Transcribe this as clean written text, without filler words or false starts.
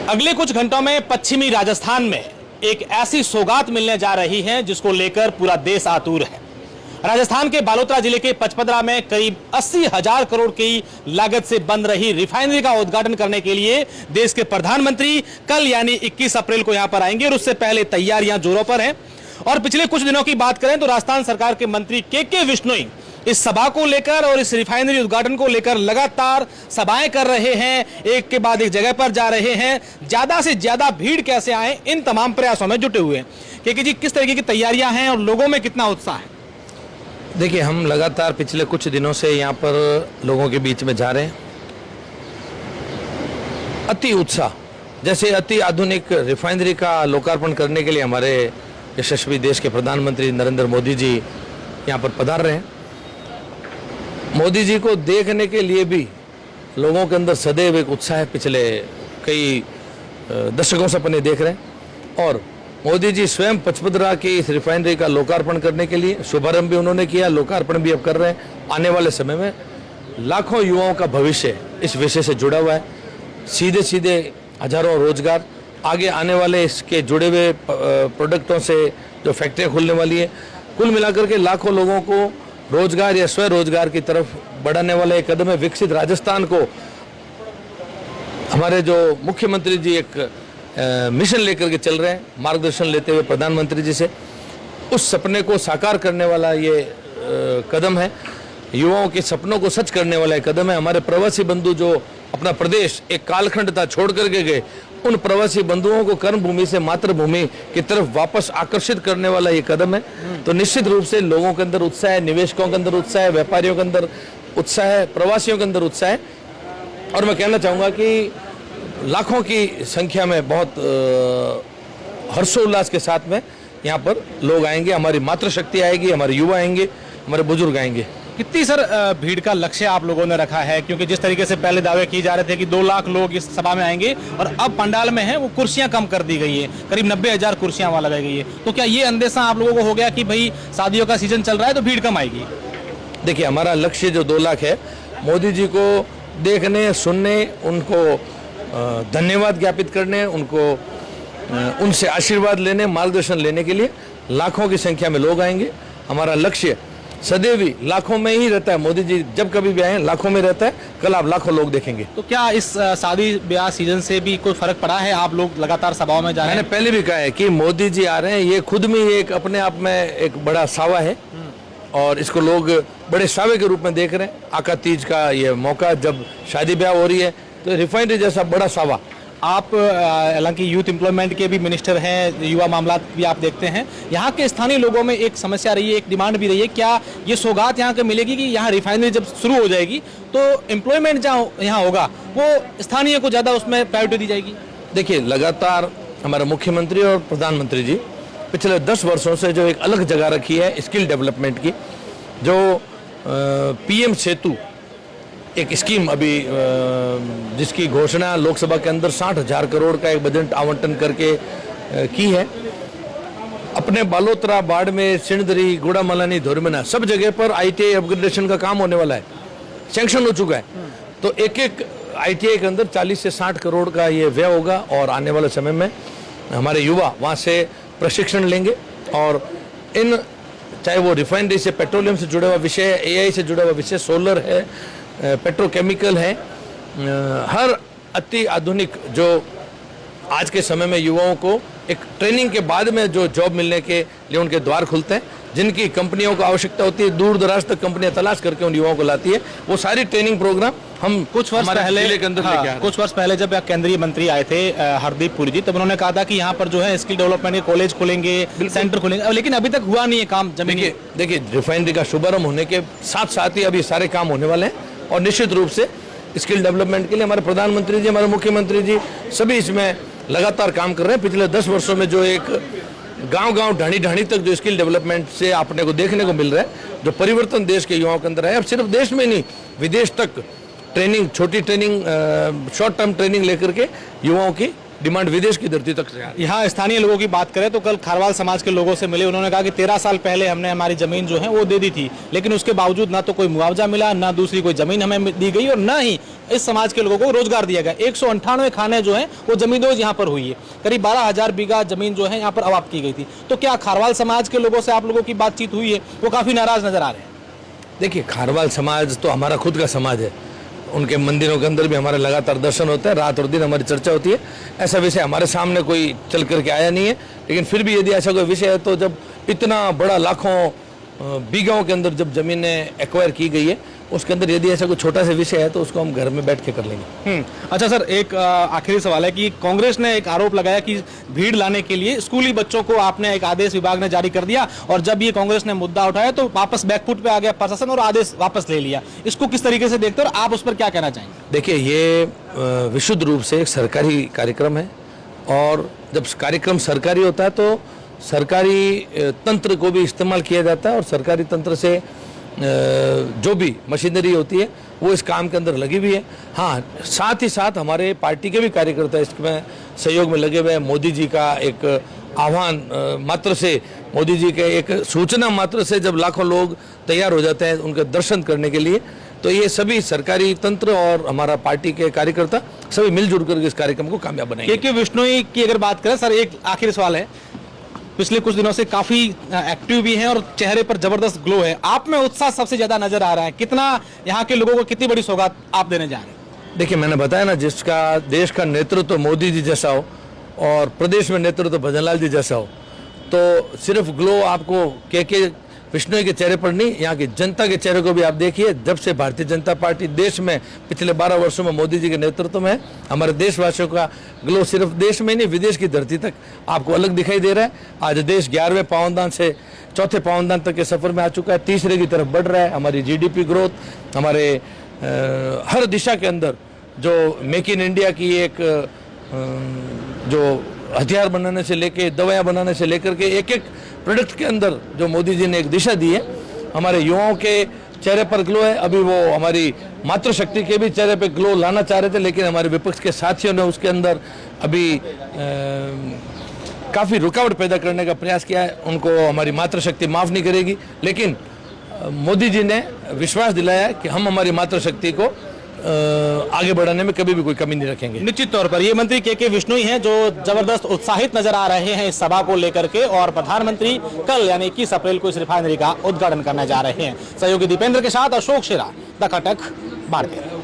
अगले कुछ घंटों में पश्चिमी राजस्थान में एक ऐसी सौगात मिलने जा रही है जिसको लेकर पूरा देश आतुर है। राजस्थान के बालोतरा जिले के पचपदरा में करीब 80,000 करोड़ की लागत से बन रही रिफाइनरी का उद्घाटन करने के लिए देश के प्रधानमंत्री कल यानी 21 अप्रैल को यहां पर आएंगे और उससे पहले तैयारियां जोरों पर हैं। और पिछले कुछ दिनों की बात करें तो राजस्थान सरकार के मंत्री के विश्नोई इस सभा को लेकर और इस रिफाइनरी उद्घाटन को लेकर लगातार सभाएं कर रहे हैं, एक के बाद एक जगह पर जा रहे हैं। ज्यादा से ज्यादा भीड़ कैसे आए, इन तमाम प्रयासों में जुटे हुए हैं। के जी, किस तरीके की तैयारियां हैं और लोगों में कितना उत्साह है? देखिए, हम लगातार पिछले कुछ दिनों से यहाँ पर लोगों के बीच में जा रहे हैं। अति उत्साह, जैसे अति आधुनिक रिफाइनरी का लोकार्पण करने के लिए हमारे यशस्वी देश के प्रधानमंत्री नरेंद्र मोदी जी यहाँ पर पधार रहे हैं। मोदी जी को देखने के लिए भी लोगों के अंदर सदैव एक उत्साह है। पिछले कई दशकों से अपने देख रहे हैं और मोदी जी स्वयं पचपदरा की इस रिफाइनरी का लोकार्पण करने के लिए शुभारंभ भी उन्होंने किया, लोकार्पण भी अब कर रहे हैं। आने वाले समय में लाखों युवाओं का भविष्य इस विषय से जुड़ा हुआ है। सीधे सीधे हजारों रोजगार, आगे आने वाले इसके जुड़े हुए प्रोडक्टों से जो फैक्ट्रियाँ खुलने वाली है, कुल मिलाकर के लाखों लोगों को रोजगार या स्वरोजगार की तरफ बढ़ाने वाला एक कदम है। विकसित राजस्थान को हमारे जो मुख्यमंत्री जी एक मिशन लेकर के चल रहे हैं, मार्गदर्शन लेते हुए प्रधानमंत्री जी से, उस सपने को साकार करने वाला ये कदम है। युवाओं के सपनों को सच करने वाला एक कदम है। हमारे प्रवासी बंधु जो अपना प्रदेश एक कालखंड था छोड़ करके गए, उन प्रवासी बंधुओं को कर्मभूमि से मातृभूमि की तरफ वापस आकर्षित करने वाला ये कदम है। तो निश्चित रूप से लोगों के अंदर उत्साह है, निवेशकों के अंदर उत्साह है, व्यापारियों के अंदर उत्साह है, प्रवासियों के अंदर उत्साह है। और मैं कहना चाहूँगा कि लाखों की संख्या में बहुत हर्षोल्लास के साथ में यहाँ पर लोग आएंगे। हमारी मातृशक्ति आएगी, हमारे युवा आएंगे, हमारे बुजुर्ग आएंगे। कितनी सर भीड़ का लक्ष्य आप लोगों ने रखा है? क्योंकि जिस तरीके से पहले दावे किए जा रहे थे कि 2 लाख लोग इस सभा में आएंगे और अब पंडाल में है वो कुर्सियां कम कर दी गई है, करीब 90,000 कुर्सियां वहां लगाई गई है। तो क्या ये अंदेशा आप लोगों को हो गया कि भाई शादियों का सीजन चल रहा है तो भीड़ कम आएगी? देखिए, हमारा लक्ष्य जो 2 लाख है, मोदी जी को देखने, सुनने, उनको धन्यवाद ज्ञापित करने, उनसे आशीर्वाद लेने, मार्गदर्शन लेने के लिए लाखों की संख्या में लोग आएंगे। हमारा लक्ष्य सदैव ही लाखों में ही रहता है। मोदी जी जब कभी भी आए लाखों में रहता है। कल आप लाखों लोग देखेंगे। तो क्या इस शादी ब्याह सीजन से भी कोई फर्क पड़ा है? आप लोग लगातार सभाओं में जा रहे हैं। मैंने पहले भी कहा है कि मोदी जी आ रहे हैं, ये खुद में एक अपने आप में एक बड़ा सावा है और इसको लोग बड़े सावे के रूप में देख रहे हैं। आका तीज का ये मौका, जब शादी ब्याह हो रही है तो रिफाइनरी जैसा बड़ा सावा। आप हालांकि यूथ एम्प्लॉयमेंट के भी मिनिस्टर हैं, युवा मामलात भी आप देखते हैं। यहाँ के स्थानीय लोगों में एक समस्या रही है, एक डिमांड भी रही है, क्या ये सौगात यहाँ के मिलेगी कि यहाँ रिफाइनरी जब शुरू हो जाएगी तो एम्प्लॉयमेंट जहाँ यहाँ होगा वो स्थानीय को ज़्यादा उसमें प्रायोरिटी दी जाएगी? देखिए, लगातार हमारे मुख्यमंत्री और प्रधानमंत्री जी पिछले 10 वर्षों से जो एक अलग जगह रखी है स्किल डेवलपमेंट की, जो PM सेतु एक स्कीम अभी जिसकी घोषणा लोकसभा के अंदर 60,000 करोड़ का एक बजट आवंटन करके की है। अपने बालोतरा, बाड़मेर, सिणधरी, गुड़ामलानी, धोरमना सब जगह पर ITI अपग्रेडेशन का काम होने वाला है, सैंक्शन हो चुका है। तो एक एक ITI के अंदर 40 से 60 करोड़ का ये व्यय होगा और आने वाले समय में हमारे युवा वहाँ से प्रशिक्षण लेंगे और इन, चाहे वो रिफाइनरी से, पेट्रोलियम से जुड़ा हुआ विषय है, AI से जुड़ा हुआ विषय, सोलर है, पेट्रोकेमिकल है, हर अति आधुनिक जो आज के समय में युवाओं को एक ट्रेनिंग के बाद में जो जॉब मिलने के लिए उनके द्वार खुलते हैं, जिनकी कंपनियों को आवश्यकता होती है, दूर दराज तक कंपनियां तलाश करके उन युवाओं को लाती है, वो सारी ट्रेनिंग प्रोग्राम हम कुछ वर्ष पहले जब केंद्रीय मंत्री आए थे हरदीप पुरी जी, तब उन्होंने कहा था कि यहाँ पर जो है स्किल डेवलपमेंट के कॉलेज खुलेंगे, सेंटर खुलेंगे, लेकिन अभी तक हुआ नहीं है काम जमीन। देखिए, रिफाइनरी का शुभारंभ होने के साथ साथ ही अभी सारे काम होने वाले हैं और निश्चित रूप से स्किल डेवलपमेंट के लिए हमारे प्रधानमंत्री जी, हमारे मुख्यमंत्री जी सभी इसमें लगातार काम कर रहे हैं। पिछले 10 वर्षों में जो एक गांव-गांव, ढाणी-ढाणी तक जो स्किल डेवलपमेंट से आपने को देखने को मिल रहा है, जो परिवर्तन देश के युवाओं के अंदर है, अब सिर्फ देश में नहीं विदेश तक ट्रेनिंग, छोटी ट्रेनिंग, शॉर्ट टर्म ट्रेनिंग लेकर के युवाओं की डिमांड विदेश की धरती तक से। यहाँ स्थानीय लोगों की बात करें तो कल खारवाल समाज के लोगों से मिले, उन्होंने कहा कि 13 साल पहले हमने हमारी जमीन जो है वो दे दी थी, लेकिन उसके बावजूद ना तो कोई मुआवजा मिला, ना दूसरी कोई जमीन हमें दी गई और ना ही इस समाज के लोगों को रोजगार दिया गया। 198 खाने जो हैं वो जमींदोज यहाँ पर हुई है। करीब 12,000 बीघा जमीन जो है यहाँ पर अवाप्त की गई थी। तो क्या खारवाल समाज के लोगों से आप लोगों की बातचीत हुई है? वो काफी नाराज नजर आ रहे हैं। देखिए, खारवाल समाज तो हमारा खुद का समाज है। उनके मंदिरों के अंदर भी हमारे लगातार दर्शन होते हैं, रात और दिन हमारी चर्चा होती है। ऐसा विषय हमारे सामने कोई चल करके आया नहीं है, लेकिन फिर भी यदि ऐसा कोई विषय है तो जब इतना बड़ा लाखों बीघाओं के अंदर जब जमीनें एक्वायर की गई है, उसके अंदर यदि ऐसा कोई छोटा सा विषय है तो उसको हम घर में बैठ के कर लेंगे। अच्छा सर, एक आखिरी सवाल है कि कांग्रेस ने एक आरोप लगाया कि भीड़ लाने के लिए स्कूली बच्चों को आपने एक आदेश विभाग ने जारी कर दिया, और जब ये कांग्रेस ने मुद्दा उठाया तो वापस बैकफुट पे आ गया प्रशासन और आदेश वापस ले लिया। इसको किस तरीके से देखते हो और आप उस पर क्या कहना चाहेंगे? देखिए, ये विशुद्ध रूप से एक सरकारी कार्यक्रम है, और जब कार्यक्रम सरकारी होता है तो सरकारी तंत्र को भी इस्तेमाल किया जाता है, और सरकारी तंत्र से जो भी मशीनरी होती है वो इस काम के अंदर लगी हुई है। हाँ, साथ ही साथ हमारे पार्टी के भी कार्यकर्ता इसमें सहयोग में लगे हुए हैं। मोदी जी का एक आह्वान मात्र से, मोदी जी के एक सूचना मात्र से जब लाखों लोग तैयार हो जाते हैं उनके दर्शन करने के लिए, तो ये सभी सरकारी तंत्र और हमारा पार्टी के कार्यकर्ता सभी मिलजुल कर इस कार्यक्रम को कामयाब बनाएंगे। के विश्नोई की अगर बात करें सर, एक आखिरी सवाल है, पिछले कुछ दिनों से काफी एक्टिव भी हैं और चेहरे पर जबरदस्त ग्लो है, आप में उत्साह सबसे ज्यादा नजर आ रहा है, कितना यहाँ के लोगों को कितनी बड़ी सौगात आप देने जा रहे हैं? देखिए, मैंने बताया ना, जिसका देश का नेतृत्व मोदी जी जैसा हो और प्रदेश में नेतृत्व भजनलाल जी जैसा हो, तो सिर्फ ग्लो आपको के विश्नोई के चेहरे पर नहीं, यहाँ की जनता के चेहरे को भी आप देखिए। जब से भारतीय जनता पार्टी देश में पिछले 12 वर्षों में मोदी जी के नेतृत्व में है, हमारे देशवासियों का ग्लो सिर्फ देश में नहीं, विदेश की धरती तक आपको अलग दिखाई दे रहा है। आज देश 11वें पावनदान से 4थे पावनदान तक के सफर में आ चुका है, तीसरे की तरफ बढ़ रहा है। हमारी GDP ग्रोथ, हमारे हर दिशा के अंदर जो मेक इन इंडिया की एक जो हथियार बनाने से लेके दवाइयाँ बनाने से लेकर के एक एक प्रोडक्ट के अंदर जो मोदी जी ने एक दिशा दी है, हमारे युवाओं के चेहरे पर ग्लो है। अभी वो हमारी मातृशक्ति के भी चेहरे पे ग्लो लाना चाह रहे थे, लेकिन हमारे विपक्ष के साथियों ने उसके अंदर अभी काफ़ी रुकावट पैदा करने का प्रयास किया है। उनको हमारी मातृशक्ति माफ़ नहीं करेगी, लेकिन मोदी जी ने विश्वास दिलाया है कि हम हमारी मातृशक्ति को आगे बढ़ाने में कभी भी कोई कमी नहीं रखेंगे। निश्चित तौर पर ये मंत्री के विश्नोई हैं जो जबरदस्त उत्साहित नजर आ रहे हैं इस सभा को लेकर के, और प्रधानमंत्री कल यानी 21 अप्रैल को इस रिफाइनरी का उद्घाटन करने जा रहे हैं। सहयोगी दीपेंद्र के साथ अशोक शेरा, द कटक, बाड़मेर।